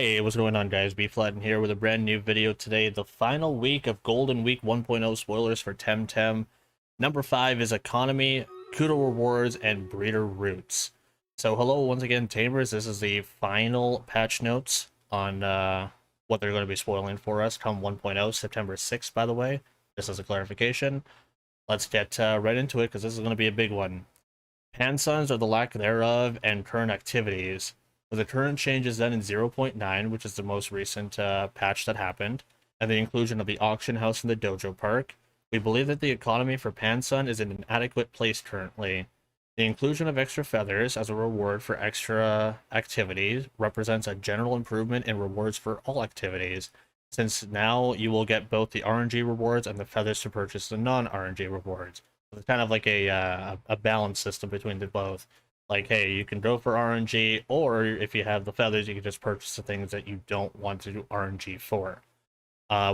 Hey, what's going on, guys? B Flatten here with a brand new video today. The final week of Golden Week 1.0 spoilers for TemTem. Number 5 is Economy, Kudo Rewards, and Breeder Routes. So hello once again, Tamers. This is the final patch notes on what they're going to be spoiling for us come 1.0, September 6th, by the way. Just as a clarification. Let's get right into it, because this is going to be a big one. Pansons or the lack thereof, and current activities. With the current changes then in 0.9, which is the most recent patch that happened, and the inclusion of the auction house in the dojo park, we believe that the economy for Pansun is in an adequate place currently. The inclusion of extra feathers as a reward for extra activities represents a general improvement in rewards for all activities, since now you will get both the RNG rewards and the feathers to purchase the non-RNG rewards. So it's kind of like a balance system between the both. Like, hey, you can go for RNG, or if you have the feathers, you can just purchase the things that you don't want to do RNG for.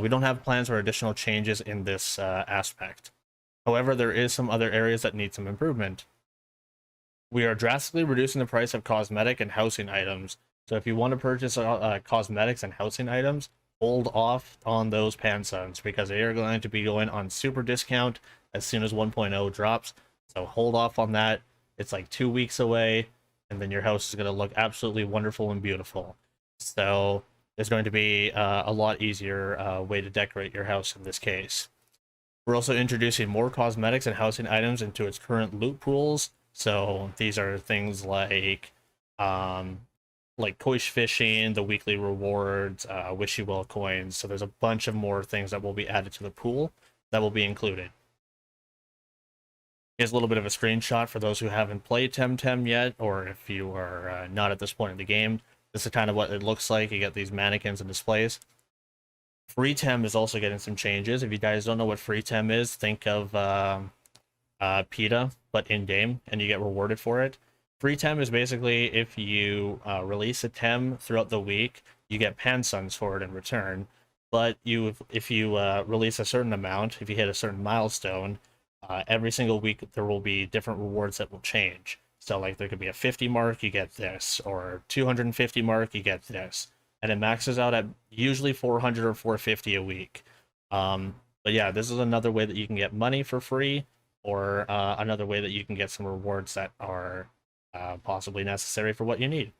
We don't have plans for additional changes in this aspect. However, there is some other areas that need some improvement. We are drastically reducing the price of cosmetic and housing items. So if you want to purchase cosmetics and housing items, hold off on those Pansuns, because they are going to be going on super discount as soon as 1.0 drops. So hold off on that. It's like 2 weeks away, and then your house is going to look absolutely wonderful and beautiful. So there's going to be a lot easier way to decorate your house in this case. We're also introducing more cosmetics and housing items into its current loot pools. So these are things like Koish fishing, the weekly rewards, wish you well coins. So there's a bunch of more things that will be added to the pool that will be included. Here's a little bit of a screenshot for those who haven't played TemTem yet, or if you are not at this point in the game. This is kind of what it looks like. You get these mannequins and displays. Free Tem is also getting some changes. If you guys don't know what Free Tem is, think of PETA, but in-game, and you get rewarded for it. Free Tem is basically if you release a Tem throughout the week, you get Pansuns for it in return. But if you release a certain amount, if you hit a certain milestone, every single week there will be different rewards that will change. So like there could be a 50 mark, you get this, or 250 mark, you get this. And it maxes out at usually 400 or 450 a week. But yeah, this is another way that you can get money for free, or another way that you can get some rewards that are possibly necessary for what you need.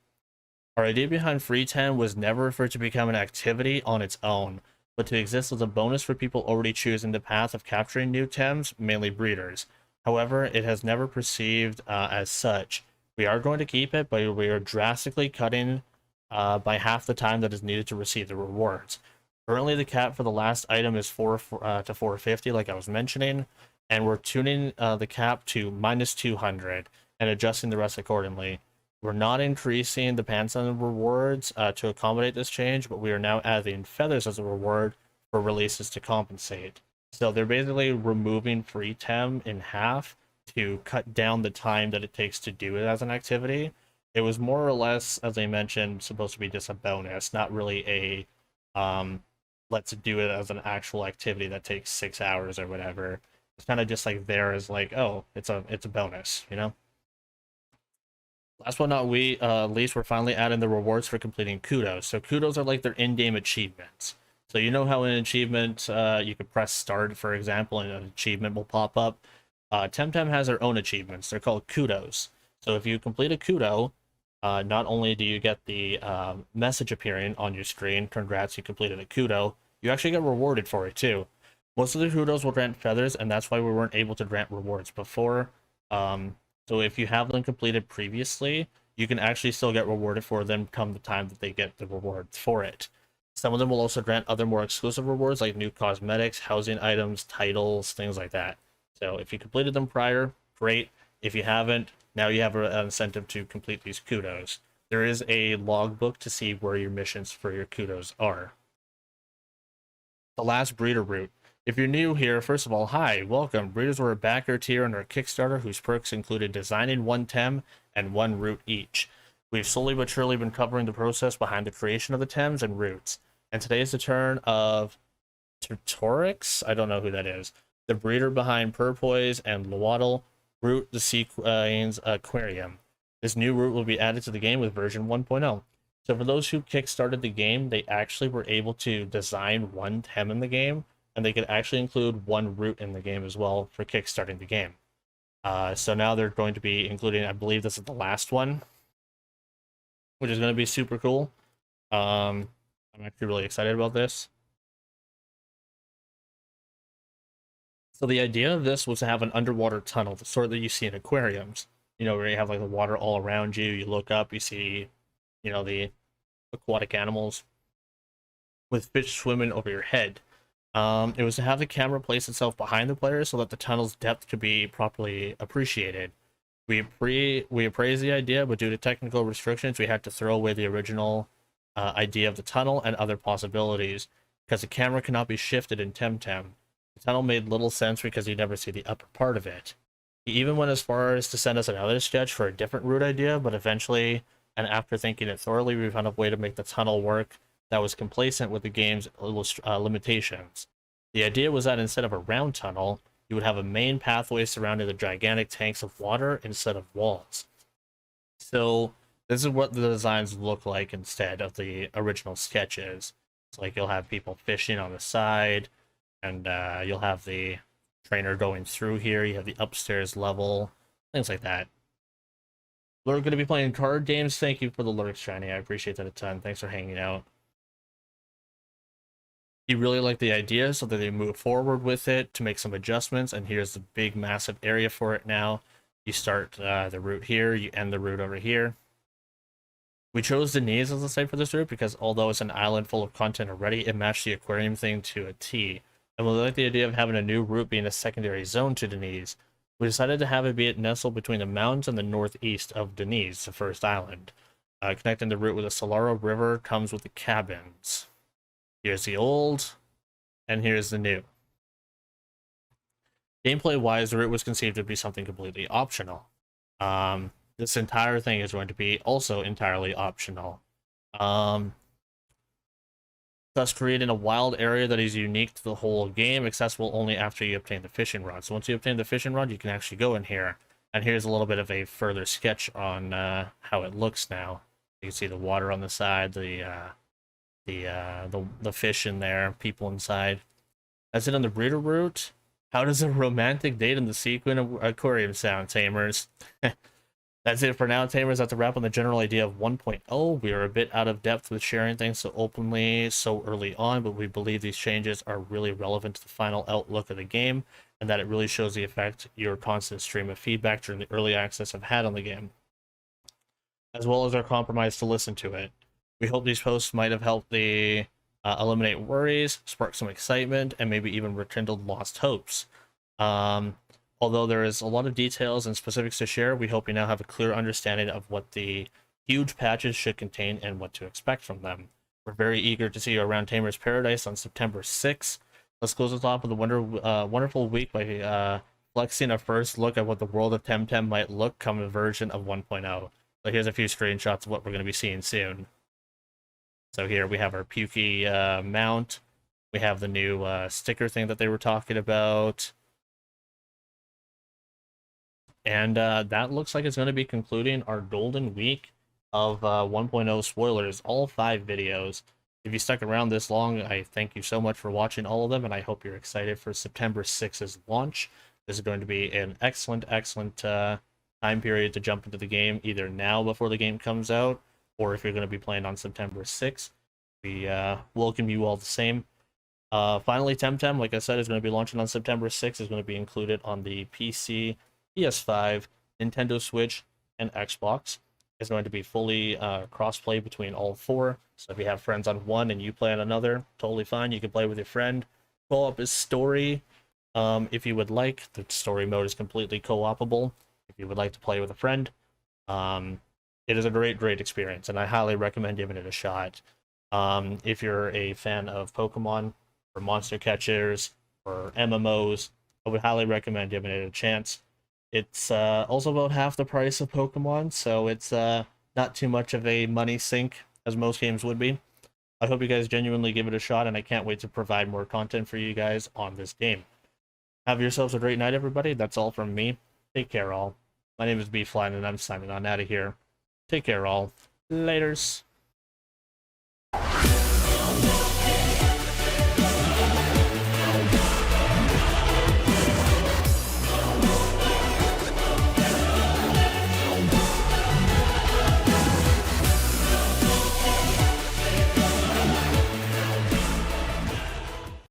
Our idea behind Free Tem was never for it to become an activity on its own, but to exist as a bonus for people already choosing the path of capturing new Tems, mainly breeders. However, it has never perceived as such. We are going to keep it, but we are drastically cutting by half the time that is needed to receive the rewards. Currently, the cap for the last item is 4 to 450, like I was mentioning, and we're tuning the cap to -200 and adjusting the rest accordingly. We're not increasing the Pansun rewards to accommodate this change, but we are now adding feathers as a reward for releases to compensate. So they're basically removing Free Tem in half to cut down the time that it takes to do it as an activity. It was more or less, as I mentioned, supposed to be just a bonus, not really a let's do it as an actual activity that takes 6 hours or whatever. It's kind of just like there as like, oh, it's a bonus, you know? Last but not least, we're finally adding the rewards for completing kudos. So kudos are like their in-game achievements. So you know how in an achievement, you could press start, for example, and an achievement will pop up. TemTem has their own achievements. They're called kudos. So if you complete a kudo, not only do you get the message appearing on your screen, congrats, you completed a kudo, you actually get rewarded for it too. Most of the kudos will grant feathers, and that's why we weren't able to grant rewards before. So if you have them completed previously, you can actually still get rewarded for them come the time that they get the rewards for it. Some of them will also grant other more exclusive rewards like new cosmetics, housing items, titles, things like that. So if you completed them prior, great. If you haven't, now you have an incentive to complete these kudos. There is a logbook to see where your missions for your kudos are. The last breeder route. If you're new here, first of all, hi, welcome. Breeders were a backer tier on our Kickstarter whose perks included designing 1 Tem and 1 route each. We've slowly but surely been covering the process behind the creation of the Tems and routes. And today is the turn of Tutorix, I don't know who that is, the breeder behind Purpoise and Lowaddle, route the Sea Queen's Aquarium. This new route will be added to the game with version 1.0. So for those who kickstarted the game, they actually were able to design one TEM in the game, and they could actually include one route in the game as well for kickstarting the game. So now they're going to be including, I believe this is the last one, which is going to be super cool. I'm actually really excited about this. So the idea of this was to have an underwater tunnel, the sort that you see in aquariums. You know, where you have like the water all around you. You look up, you see, you know, the aquatic animals with fish swimming over your head. It was to have the camera place itself behind the player so that the tunnel's depth could be properly appreciated. We appraised the idea, but due to technical restrictions, we had to throw away the original idea of the tunnel and other possibilities because the camera cannot be shifted in TemTem. The tunnel made little sense because you never see the upper part of it. He even went as far as to send us another sketch for a different route idea, but eventually, and after thinking it thoroughly, we found a way to make the tunnel work that was complacent with the game's limitations. The idea was that instead of a round tunnel, you would have a main pathway surrounding the gigantic tanks of water instead of walls. So this is what the designs look like instead of the original sketches. It's like you'll have people fishing on the side, and you'll have the trainer going through here. You have the upstairs level, things like that. We're going to be playing card games. Thank you for the lurks, Shiny. I appreciate that a ton. Thanks for hanging out. He really liked the idea, so that they moved forward with it to make some adjustments, and here's the big massive area for it now. You start the route here, you end the route over here. We chose Denise as the site for this route because although it's an island full of content already, it matched the aquarium thing to a T. And we like the idea of having a new route being a secondary zone to Denise. We decided to have it be nestled between the mountains and the northeast of Denise, the first island. Connecting the route with the Solaro River comes with the cabins. Here's the old, and here's the new. Gameplay-wise, the route was conceived to be something completely optional. This entire thing is going to be also entirely optional. Thus creating a wild area that is unique to the whole game, accessible only after you obtain the fishing rod. So once you obtain the fishing rod, you can actually go in here. And here's a little bit of a further sketch on how it looks now. You can see the water on the side, the fish in there, people inside. That's it on the breeder route. How does a romantic date in the sequin aquarium sound, Tamers? That's it for now, Tamers. That's a wrap on the general idea of 1.0. We are a bit out of depth with sharing things so openly so early on, but we believe these changes are really relevant to the final outlook of the game, and that it really shows the effect your constant stream of feedback during the early access have had on the game, as well as our compromise to listen to it. We hope these posts might have helped eliminate worries, spark some excitement, and maybe even rekindled lost hopes. Although there is a lot of details and specifics to share, we hope you now have a clear understanding of what the huge patches should contain and what to expect from them. We're very eager to see you around Tamer's Paradise on September 6th. Let's close the top of the wonderful week by flexing a first look at what the world of TemTem might look come a version of 1.0. So here's a few screenshots of what we're going to be seeing soon. So here we have our Pukey mount. We have the new sticker thing that they were talking about. And that looks like it's going to be concluding our golden week of 1.0 spoilers, all 5 videos. If you stuck around this long, I thank you so much for watching all of them, and I hope you're excited for September 6th's launch. This is going to be an excellent time period to jump into the game, either now before the game comes out, or if you're going to be playing on September 6th. We welcome you all the same. Finally, TemTem, like I said, is going to be launching on September 6th. Is going to be included on the PC, PS5, Nintendo Switch, and Xbox. It's going to be fully cross-play between all 4. So if you have friends on one and you play on another, totally fine. You can play with your friend. Co-op is story. If you would like, the story mode is completely co-opable. If you would like to play with a friend, it is a great experience, and I highly recommend giving it a shot. If you're a fan of Pokemon, or monster catchers, or MMOs, I would highly recommend giving it a chance. It's also about half the price of Pokemon, so it's not too much of a money sink as most games would be. I hope you guys genuinely give it a shot, and I can't wait to provide more content for you guys on this game. Have yourselves a great night, everybody. That's all from me. Take care, all. My name is B-Flying, and I'm signing on out of here. Take care, all. Laters.